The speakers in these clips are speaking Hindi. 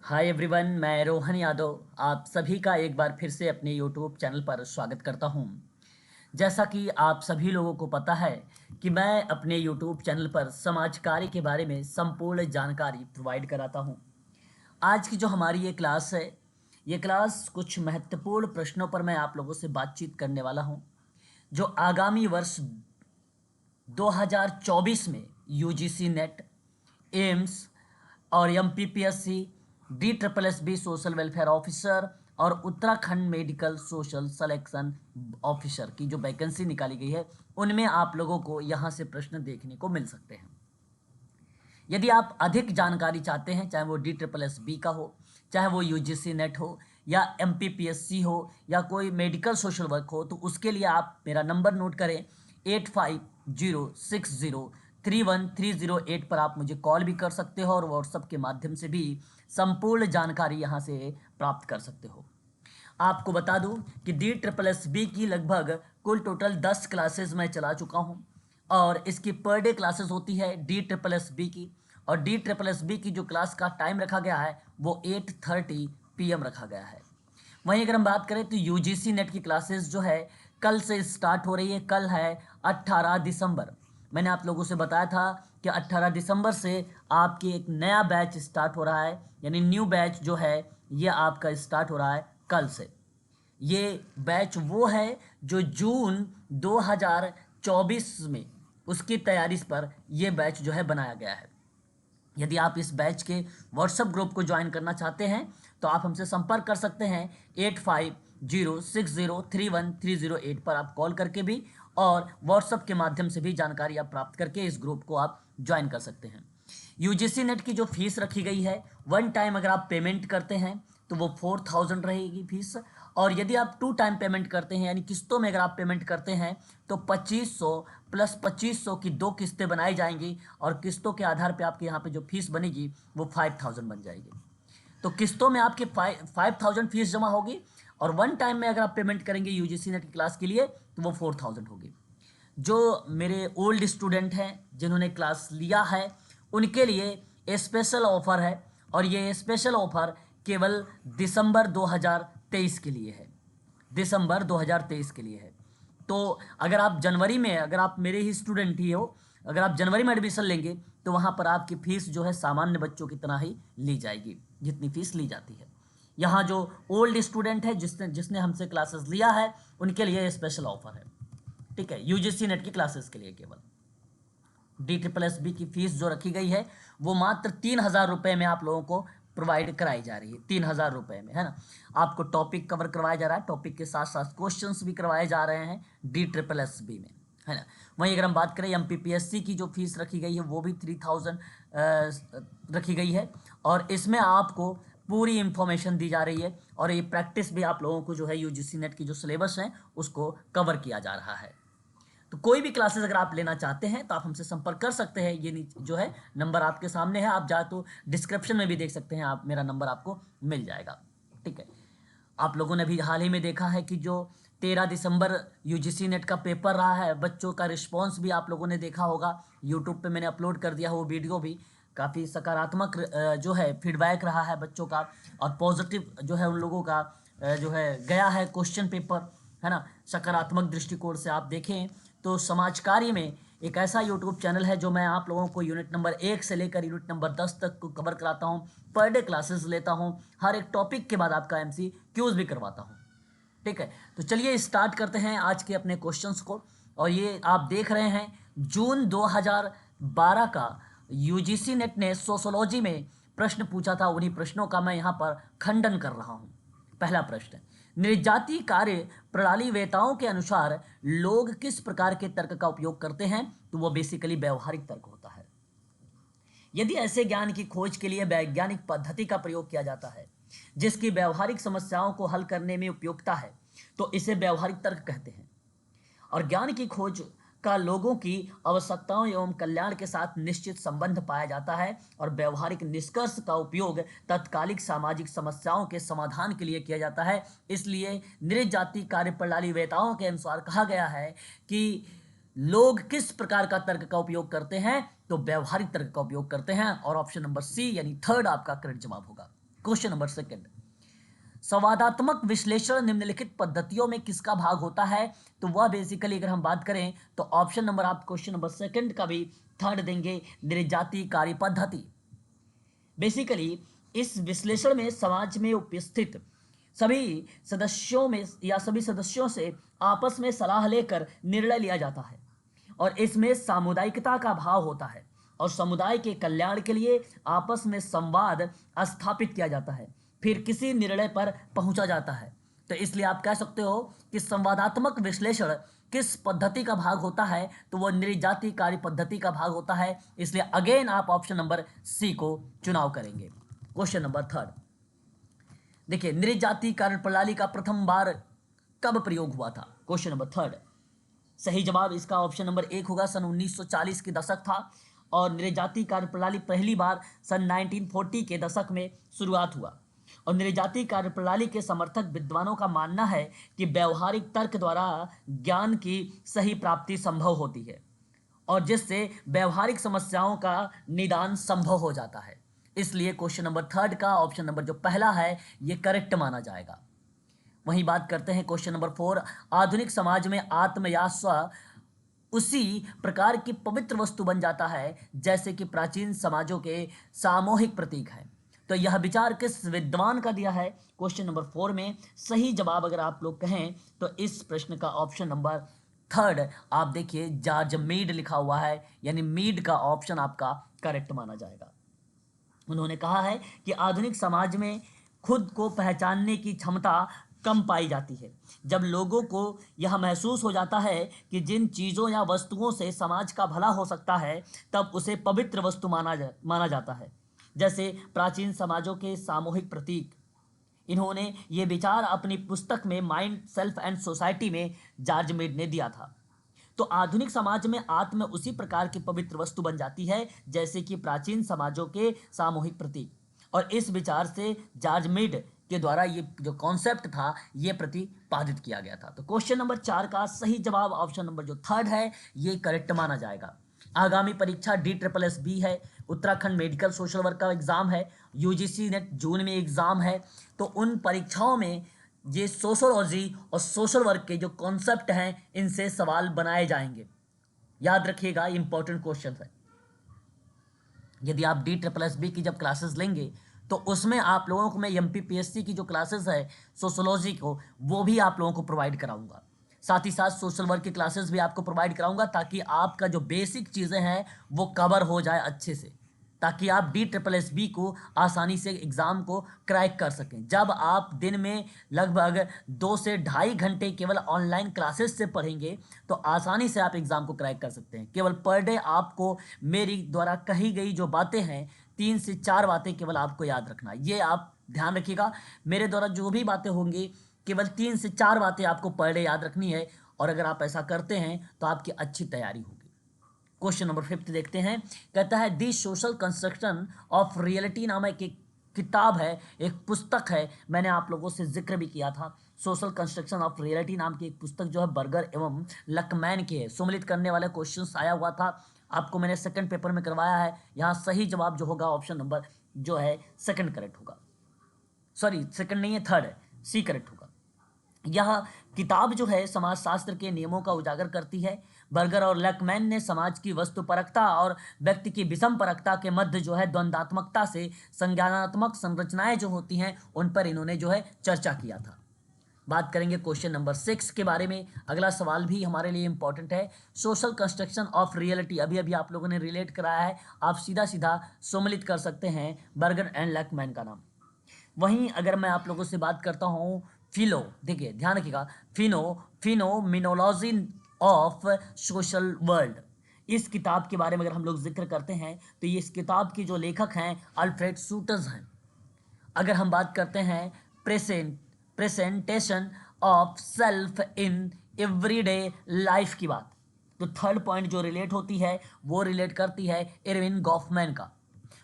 हाय एवरीवन, मैं रोहन यादव आप सभी का एक बार फिर से अपने यूट्यूब चैनल पर स्वागत करता हूं। जैसा कि आप सभी लोगों को पता है कि मैं अपने यूट्यूब चैनल पर समाज कार्य के बारे में संपूर्ण जानकारी प्रोवाइड कराता हूं। आज की जो हमारी ये क्लास है, ये क्लास कुछ महत्वपूर्ण प्रश्नों पर मैं आप लोगों से बातचीत करने वाला हूं, जो आगामी वर्ष 2024 में यूजीसी नेट, एम्स और MPPSC, D triple S B social welfare officer और Uttarakhand medical social selection officer की जो वैकेंसी निकाली गई है, उनमें आप लोगों को यहाँ से प्रश्न देखने को मिल सकते हैं। यदि आप अधिक जानकारी चाहते हैं, चाहे वो डी ट्रिपल एस बी का हो, चाहे वो यूजीसी नेट हो या एमपीपीएससी हो या कोई मेडिकल सोशल वर्क हो, तो उसके लिए आप मेरा नंबर नोट करें 8506031308 पर आप मुझे कॉल भी कर सकते हो और व्हाट्सएप के माध्यम से भी संपूर्ण जानकारी यहाँ से प्राप्त कर सकते हो। आपको बता दूं कि डी ट्रिपल एस बी की लगभग कुल टोटल 10 क्लासेस मैं चला चुका हूं और इसकी पर डे क्लासेस होती है डी ट्रिपल एस बी की। और डी ट्रिपल एस बी की जो क्लास का टाइम रखा गया है वो 8:30 PM रखा गया है। वहीं अगर हम बात करें तो यूजीसी नेट की क्लासेस जो है कल से स्टार्ट हो रही है। कल है 18 दिसंबर। मैंने आप लोगों से बताया था कि 18 दिसंबर से आपकी एक नया बैच स्टार्ट हो रहा है, यानी न्यू बैच जो है ये आपका स्टार्ट हो रहा है कल से। ये बैच वो है जो जून 2024 में उसकी तैयारी पर ये बैच जो है बनाया गया है। यदि आप इस बैच के व्हाट्सएप ग्रुप को ज्वाइन करना चाहते हैं तो आप हमसे संपर्क कर सकते हैं 8506031308 पर आप कॉल करके भी और व्हाट्सएप के माध्यम से भी जानकारी आप प्राप्त करके इस ग्रुप को आप ज्वाइन कर सकते हैं। यूजीसी नेट की जो फीस रखी गई है, वन टाइम अगर आप पेमेंट करते हैं तो वो 4000 रहेगी फीस। और यदि आप टू टाइम पेमेंट करते हैं यानी किस्तों में अगर आप पेमेंट करते हैं तो 2500 प्लस 2500 की 2 किस्तें बनाई जाएंगी और किस्तों के आधार पे आपके यहाँ पे जो फीस बनेगी वो 5000 बन जाएगी। तो किस्तों में आपकी 5000 फीस जमा होगी और वन टाइम में अगर आप पेमेंट करेंगे यूजीसी नेट की क्लास के लिए तो वो 4000 होगी। जो मेरे ओल्ड स्टूडेंट हैं जिन्होंने क्लास लिया है उनके लिए स्पेशल ऑफर है और ये स्पेशल ऑफर केवल दिसंबर 2023 के लिए है। दिसंबर 2023 के लिए है। तो अगर आप जनवरी में, अगर आप मेरे ही स्टूडेंट ही हो, अगर आप जनवरी में एडमिशन लेंगे तो वहाँ पर आपकी फ़ीस जो है सामान्य बच्चों की तरह ही ली जाएगी जितनी फ़ीस ली जाती है। यहाँ जो ओल्ड स्टूडेंट है जिसने जिसने हमसे क्लासेस लिया है उनके लिए स्पेशल ऑफर है। ठीक है, यूजीसी नेट की क्लासेस के लिए केवल डी ट्रिपल एस बी की फीस जो रखी गई है वो मात्र 3000 रुपये में आप लोगों को प्रोवाइड कराई जा रही है। 3000 रुपये में, है ना। आपको टॉपिक कवर करवाया जा रहा है, टॉपिक के साथ साथ क्वेश्चंस भी करवाए जा रहे हैं डी ट्रिपल एस बी में, है ना। वहीं अगर हम बात करें M P P S C की जो फीस रखी गई है वो भी 3000 रखी गई है और इसमें आपको पूरी इंफॉर्मेशन दी जा रही है और ये प्रैक्टिस भी आप लोगों को जो है यूजीसी नेट की जो सिलेबस है उसको कवर किया जा रहा है। तो कोई भी क्लासेस अगर आप लेना चाहते हैं तो आप हमसे संपर्क कर सकते हैं। ये जो है नंबर आपके सामने है, आप चाहे तो डिस्क्रिप्शन में भी देख सकते हैं, आप मेरा नंबर आपको मिल जाएगा। ठीक है, आप लोगों ने भी हाल ही में देखा है कि जो 13 दिसंबर यूजीसी नेट का पेपर रहा है, बच्चों का रिस्पॉन्स भी आप लोगों ने देखा होगा। यूट्यूब पे मैंने अपलोड कर दिया है वो वीडियो भी। काफ़ी सकारात्मक जो है फीडबैक रहा है बच्चों का और पॉजिटिव जो है उन लोगों का जो है गया है क्वेश्चन पेपर, है ना। सकारात्मक दृष्टिकोण से आप देखें तो समाज कार्य में एक ऐसा यूट्यूब चैनल है जो मैं आप लोगों को यूनिट नंबर 1 से लेकर यूनिट नंबर 10 तक को कवर कराता हूँ। पर डे क्लासेस लेता हूँ, हर एक टॉपिक के बाद आपका एमसी क्यूज भी करवाता हूँ। ठीक है, तो चलिए स्टार्ट करते हैं आज के अपने क्वेश्चंस को। और ये आप देख रहे हैं जून 2012 का यूजीसी नेट ने सोशोलॉजी में प्रश्न पूछा था, उन्हीं प्रश्नों का मैं यहाँ पर खंडन कर रहा हूँ। पहला प्रश्न, नृजातीय कार्य प्रणाली वेताओं के अनुसार लोग किस प्रकार के तर्क का उपयोग करते हैं, तो वो बेसिकली व्यवहारिक तर्क होता है। यदि ऐसे ज्ञान की खोज के लिए वैज्ञानिक पद्धति का प्रयोग किया जाता है जिसकी व्यवहारिक समस्याओं को हल करने में उपयोगिता है तो इसे व्यवहारिक तर्क कहते हैं। और ज्ञान की खोज का लोगों की आवश्यकताओं एवं कल्याण के साथ निश्चित संबंध पाया जाता है और व्यवहारिक निष्कर्ष का उपयोग तत्कालिक सामाजिक समस्याओं के समाधान के लिए किया जाता है। इसलिए नृजाति कार्य प्रणाली वेताओं के अनुसार कहा गया है कि लोग किस प्रकार का तर्क का उपयोग करते हैं, तो व्यवहारिक तर्क का उपयोग करते हैं और ऑप्शन नंबर सी यानी थर्ड आपका करेक्ट जवाब होगा। क्वेश्चन नंबर सेकंड, संवादात्मक विश्लेषण निम्नलिखित पद्धतियों में किसका भाग होता है? तो वह बेसिकली अगर हम बात करें तो ऑप्शन नंबर आप क्वेश्चन नंबर सेकंड का भी थर्ड देंगे, निर्जाति कार्य पद्धति। बेसिकली इस विश्लेषण में समाज में उपस्थित सभी सदस्यों में या सभी सदस्यों से आपस में सलाह लेकर निर्णय लिया जाता है और इसमें सामुदायिकता का भाव होता है और समुदाय के कल्याण के लिए आपस में संवाद स्थापित किया जाता है, फिर किसी निर्णय पर पहुंचा जाता है। तो इसलिए आप कह सकते हो कि संवादात्मक विश्लेषण किस पद्धति का भाग होता है? तो वो निर्जाति कार्य पद्धति का भाग होता है। इसलिए अगेन आप ऑप्शन नंबर सी को चुनाव करेंगे। क्वेश्चन नंबर थर्ड, देखिए निर्जाति कार्य प्रणाली का प्रथम बार कब प्रयोग हुआ था? क्वेश्चन नंबर थर्ड, सही जवाब इसका ऑप्शन नंबर एक होगा, सन 1940 के दशक था और निर्जाति कार्य प्रणाली पहली बार सन 1940 के दशक में शुरुआत हुआ। और निर्जाति कार्य प्रणाली के समर्थक विद्वानों का मानना है कि व्यवहारिक तर्क द्वारा ज्ञान की सही प्राप्ति संभव होती है और जिससे व्यवहारिक समस्याओं का निदान संभव हो जाता है। इसलिए क्वेश्चन नंबर थर्ड का ऑप्शन नंबर जो पहला है ये करेक्ट माना जाएगा। वहीं बात करते हैं क्वेश्चन नंबर फोर, आधुनिक समाज में आत्म या स्व उसी प्रकार की पवित्र वस्तु बन जाता है जैसे कि प्राचीन समाजों के सामूहिक प्रतीक है। तो यह विचार किस विद्वान का दिया है? क्वेश्चन नंबर फोर में सही जवाब अगर आप लोग कहें तो इस प्रश्न का ऑप्शन नंबर थर्ड आप देखिए जॉर्ज मीड लिखा हुआ है, यानी मीड का ऑप्शन आपका करेक्ट माना जाएगा। उन्होंने कहा है कि आधुनिक समाज में खुद को पहचानने की क्षमता कम पाई जाती है जब लोगों को यह महसूस हो जाता है कि जिन चीज़ों या वस्तुओं से समाज का भला हो सकता है तब उसे पवित्र वस्तु माना जाता है, जैसे प्राचीन समाजों के सामूहिक प्रतीक। इन्होंने ये विचार अपनी पुस्तक में माइंड, सेल्फ एंड सोसाइटी में जॉर्ज मीड ने दिया था। तो आधुनिक समाज में आत्म उसी प्रकार की पवित्र वस्तु बन जाती है जैसे कि प्राचीन समाजों के सामूहिक प्रतीक, और इस विचार से जॉर्ज मीड के द्वारा ये जो कॉन्सेप्ट था ये प्रतिपादित किया गया था। तो क्वेश्चन नंबर चार का सही जवाब ऑप्शन नंबर जो थर्ड है ये करेक्ट माना जाएगा। आगामी परीक्षा DSSB है, उत्तराखंड मेडिकल सोशल वर्क का एग्जाम है, UGC नेट जून में एग्जाम है। तो उन परीक्षाओं में ये सोशोलॉजी और सोशल वर्क के जो कॉन्सेप्ट हैं इनसे सवाल बनाए जाएंगे, याद रखिएगा, इंपॉर्टेंट क्वेश्चन है। यदि आप DSSB की जब क्लासेस लेंगे तो उसमें आप लोगों को मैं MPPSC की जो क्लासेस है सोशोलॉजी को वो भी आप लोगों को प्रोवाइड कराऊंगा, साथ ही साथ सोशल वर्क की क्लासेस भी आपको प्रोवाइड कराऊंगा ताकि आपका जो बेसिक चीज़ें हैं वो कवर हो जाए अच्छे से, ताकि आप DSSB को आसानी से एग्ज़ाम को क्रैक कर सकें। जब आप दिन में लगभग 2 से ढाई घंटे केवल ऑनलाइन क्लासेस से पढ़ेंगे तो आसानी से आप एग्ज़ाम को क्रैक कर सकते हैं। केवल पर डे आपको मेरी द्वारा कही गई जो बातें हैं 3 से 4 बातें केवल आपको याद रखना, ये आप ध्यान रखिएगा। मेरे द्वारा जो भी बातें होंगी केवल 3 से 4 बातें आपको पर डे याद रखनी है, और अगर आप ऐसा करते हैं तो आपकी अच्छी तैयारी होगी। क्वेश्चन नंबर 5 देखते हैं, कहता है दी सोशल कंस्ट्रक्शन ऑफ रियलिटी नामक एक किताब है, एक पुस्तक है, मैंने आप लोगों से जिक्र भी किया था। सोशल कंस्ट्रक्शन ऑफ रियलिटी नाम की एक पुस्तक जो है बर्गर एवं लकमैन की है। सम्मिलित करने वाले क्वेश्चंस आया हुआ था, आपको मैंने सेकंड पेपर में करवाया है। यहाँ सही जवाब जो होगा ऑप्शन नंबर जो है सेकंड करेक्ट होगा, सॉरी सेकंड नहीं है थर्ड है, सी करेक्ट होगा। यह किताब जो है समाजशास्त्र के नियमों का उजागर करती है। बर्गर और लकमैन ने समाज की वस्तुपरकता और व्यक्ति की विषम परकता के मध्य जो है द्वंद्वात्मकता से संज्ञानात्मक संरचनाएं जो होती हैं उन पर इन्होंने जो है चर्चा किया था। बात करेंगे क्वेश्चन नंबर 6 के बारे में। अगला सवाल भी हमारे लिए इंपॉर्टेंट है, सोशल कंस्ट्रक्शन ऑफ रियलिटी। अभी अभी आप लोगों ने रिलेट कराया है, आप सीधा सीधा सम्मिलित कर सकते हैं बर्गर एंड लकमैन का नाम। वहीं अगर मैं आप लोगों से बात करता हूँ फिलो, देखिए ध्यान रखिएगा, फिनोमिनोलॉजी ऑफ सोशल वर्ल्ड, इस किताब के बारे में अगर हम लोग जिक्र करते हैं तो ये इस किताब के जो लेखक हैं अल्फ्रेड सूटर्स हैं। अगर हम बात करते हैं presentation of self in everyday life की बात, तो थर्ड पॉइंट जो रिलेट होती है वो रिलेट करती है इरविन गॉफमैन का।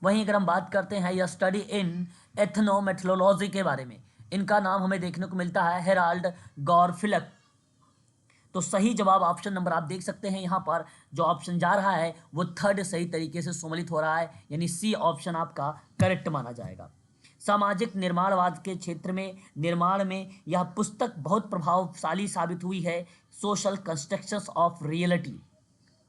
वहीं अगर हम बात करते हैं या स्टडी इन एथनोमेथोलॉजी के बारे में, इनका नाम हमें देखने को मिलता है हेराल्ड गॉरफिलक। तो सही जवाब ऑप्शन नंबर आप देख सकते हैं यहाँ पर जो ऑप्शन जा रहा है वो थर्ड सही तरीके से सम्मिलित हो रहा है, यानी सी ऑप्शन आपका करेक्ट माना जाएगा। सामाजिक निर्माणवाद के क्षेत्र में निर्माण में यह पुस्तक बहुत प्रभावशाली साबित हुई है। सोशल कंस्ट्रक्शंस ऑफ रियलिटी,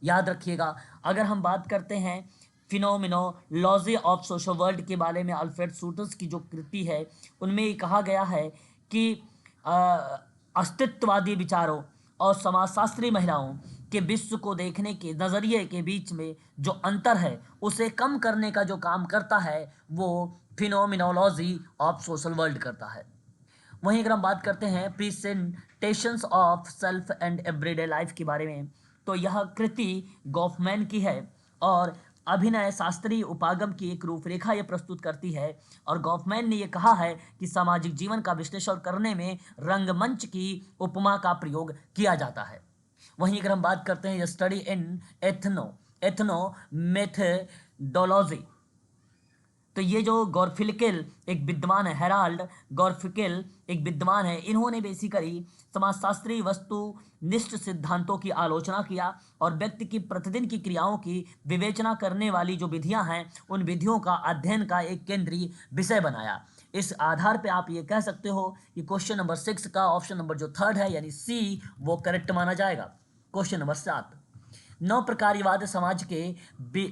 याद रखिएगा। अगर हम बात करते हैं फिनोमिनोलॉजी ऑफ सोशल वर्ल्ड के बारे में, अल्फ्रेड सूटर्स की जो कृति है उनमें ये कहा गया है कि अ, अस्तित्ववादी विचारों और समाजशास्त्री महिलाओं के विश्व को देखने के नज़रिए के बीच में जो अंतर है उसे कम करने का जो काम करता है वो फिनोमिनोलॉजी ऑफ सोशल वर्ल्ड करता है। वहीं अगर हम बात करते हैं presentations of self and everyday life के बारे में, तो यह कृति गॉफमैन की है और अभिनय शास्त्रीय उपागम की एक रूपरेखा यह प्रस्तुत करती है। और गॉफमैन ने यह कहा है कि सामाजिक जीवन का विश्लेषण करने में रंगमंच की उपमा का प्रयोग किया जाता है। वहीं अगर हम बात करते हैं स्टडी इन एथनो मेथडोलॉजी, तो ये जो गॉर्फिकल एक विद्वान है, हेराल्ड गॉर्फिकल एक विद्वान है, इन्होंने बेसिकली समाजशास्त्री वस्तुनिष्ठ सिद्धांतों की आलोचना किया और व्यक्ति की प्रतिदिन की क्रियाओं की विवेचना करने वाली जो विधियां हैं उन विधियों का अध्ययन का एक केंद्रीय विषय बनाया। इस आधार पे आप ये कह सकते हो कि क्वेश्चन नंबर 6 का ऑप्शन नंबर जो थर्ड है यानी सी वो करेक्ट माना जाएगा। क्वेश्चन नंबर 7, नव प्रकारवाद समाज के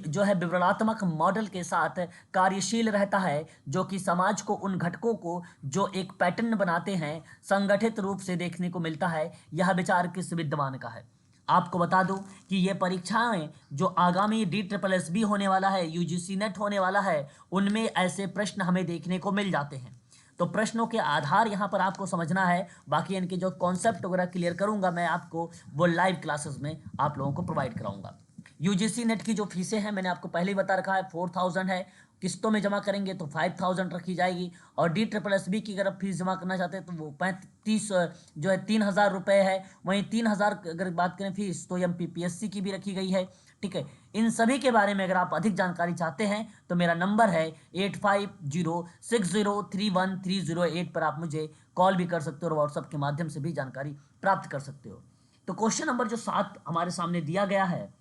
जो है विवरणात्मक मॉडल के साथ कार्यशील रहता है, जो कि समाज को उन घटकों को जो एक पैटर्न बनाते हैं संगठित रूप से देखने को मिलता है। यह विचार किस विद्वान का है? आपको बता दूं कि ये परीक्षाएं जो आगामी DSSB होने वाला है, UGC नेट होने वाला है, उनमें ऐसे प्रश्न हमें देखने को मिल जाते हैं। तो प्रश्नों के आधार यहाँ पर आपको समझना है, बाकी इनके जो कॉन्सेप्ट वगैरह क्लियर करूंगा मैं आपको वो लाइव क्लासेस में आप लोगों को प्रोवाइड कराऊंगा। UGC नेट की जो फीसें हैं मैंने आपको पहले ही बता रखा है 4000 है, किस्तों में जमा करेंगे तो 5000 रखी जाएगी। और DSSB की अगर आप फीस जमा करना चाहते हैं तो वो 35 जो है 3000 रुपये है। वहीं 3000 अगर बात करें फीस तो MPPSC की भी रखी गई है। ठीक है, इन सभी के बारे में अगर आप अधिक जानकारी चाहते हैं तो मेरा नंबर है 8506031308 पर आप मुझे कॉल भी कर सकते हो और व्हाट्सएप के माध्यम से भी जानकारी प्राप्त कर सकते हो। तो क्वेश्चन नंबर जो 7 हमारे सामने दिया गया है,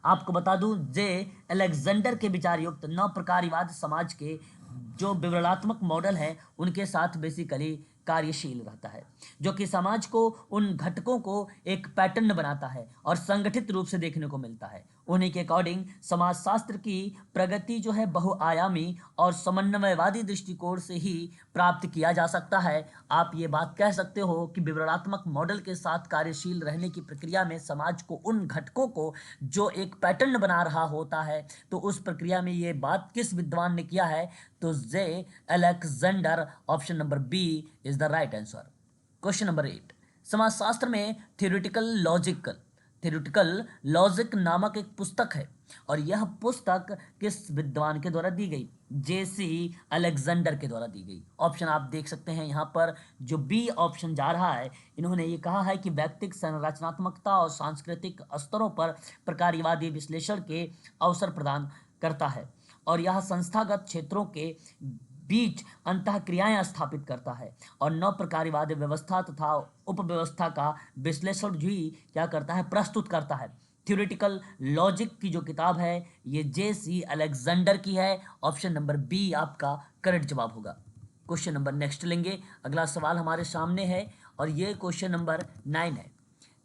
आपको बता दूं जे अलेक्जेंडर के विचार युक्त नव प्रकारवाद समाज के जो विवरणात्मक मॉडल है उनके साथ बेसिकली कार्यशील रहता है, जो कि समाज को उन घटकों को एक पैटर्न बनाता है और संगठित रूप से देखने को मिलता है। उन्हीं के अकॉर्डिंग समाजशास्त्र की प्रगति जो है बहुआयामी और समन्वयवादी दृष्टिकोण से ही प्राप्त किया जा सकता है। आप ये बात कह सकते हो कि विवरणात्मक मॉडल के साथ कार्यशील रहने की प्रक्रिया में समाज को उन घटकों को जो एक पैटर्न बना रहा होता है, तो उस प्रक्रिया में ये बात किस विद्वान ने किया है? तो J Alexander, option number B is the right answer. Question number 8, समाजशास्त्र में थ्योरेटिकल लॉजिक नामक एक पुस्तक है और यह पुस्तक किस विद्वान के द्वारा दी गई? JC अलेक्जेंडर के द्वारा दी गई। ऑप्शन आप देख सकते हैं यहाँ पर जो बी ऑप्शन जा रहा है, इन्होंने ये कहा है कि व्यक्तिगत संरचनात्मकता और सांस्कृतिक स्तरों पर प्रकारवादी विश्लेषण के अवसर प्रदान करता है और यह संस्थागत क्षेत्रों के बीच अंतःक्रियाएं स्थापित करता है और नव प्रकारवाद व्यवस्था तथा उपव्यवस्था का विश्लेषण भी क्या करता है? प्रस्तुत करता है। थ्योरेटिकल लॉजिक की जो किताब है ये JC अलेक्जेंडर की है। ऑप्शन नंबर बी आपका करेक्ट जवाब होगा। क्वेश्चन नंबर नेक्स्ट लेंगे। अगला सवाल हमारे सामने है और ये क्वेश्चन नंबर 9 है।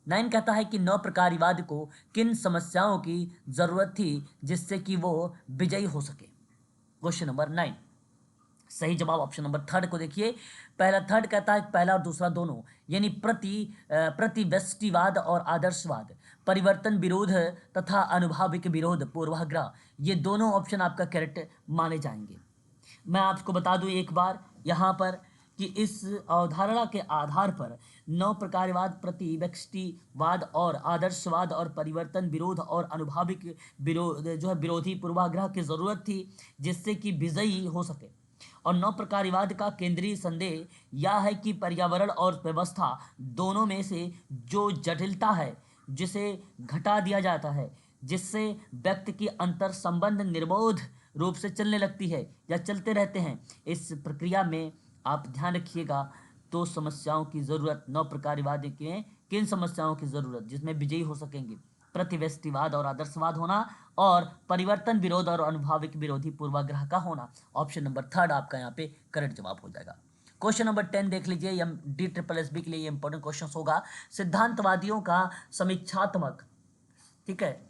9 कहता है कि नव प्रकारवाद को किन समस्याओं की जरूरत थी जिससे कि वो विजयी हो सके? क्वेश्चन नंबर 9 सही जवाब ऑप्शन नंबर थर्ड को देखिए। थर्ड कहता है पहला और दूसरा दोनों, यानी प्रतिव्यष्टिवाद और आदर्शवाद, परिवर्तन विरोध तथा अनुभाविक विरोध, पूर्वाग्रह, ये दोनों ऑप्शन आपका करेक्ट माने जाएंगे। मैं आपको बता दूं एक बार यहाँ पर कि इस अवधारणा के आधार पर नव प्रकारवाद, प्रतिव्यष्टिवाद और आदर्शवाद और परिवर्तन विरोध और अनुभाविक विरोध जो है विरोधी पूर्वाग्रह की जरूरत थी जिससे कि विजयी हो सके। और नव प्रकारवाद का केंद्रीय संदेह यह है कि पर्यावरण और व्यवस्था दोनों में से जो जटिलता है जिसे घटा दिया जाता है, जिससे व्यक्ति की अंतर संबंध निर्बोध रूप से चलने लगती है या चलते रहते हैं, इस प्रक्रिया में आप ध्यान रखिएगा। तो समस्याओं की जरूरत, नव प्रकारवाद के किन समस्याओं की जरूरत जिसमें विजयी हो सकेंगे? प्रतिव्यक्तिवाद और आदर्शवाद होना, और परिवर्तन विरोध और अनुभाविक विरोधी पूर्वाग्रह का होना। ऑप्शन नंबर थर्ड आपका यहाँ पे करेक्ट जवाब हो जाएगा। क्वेश्चन नंबर 10 देख लीजिए, DSSB के लिए इंपॉर्टेंट क्वेश्चन होगा। सिद्धांतवादियों का समीक्षात्मक, ठीक है,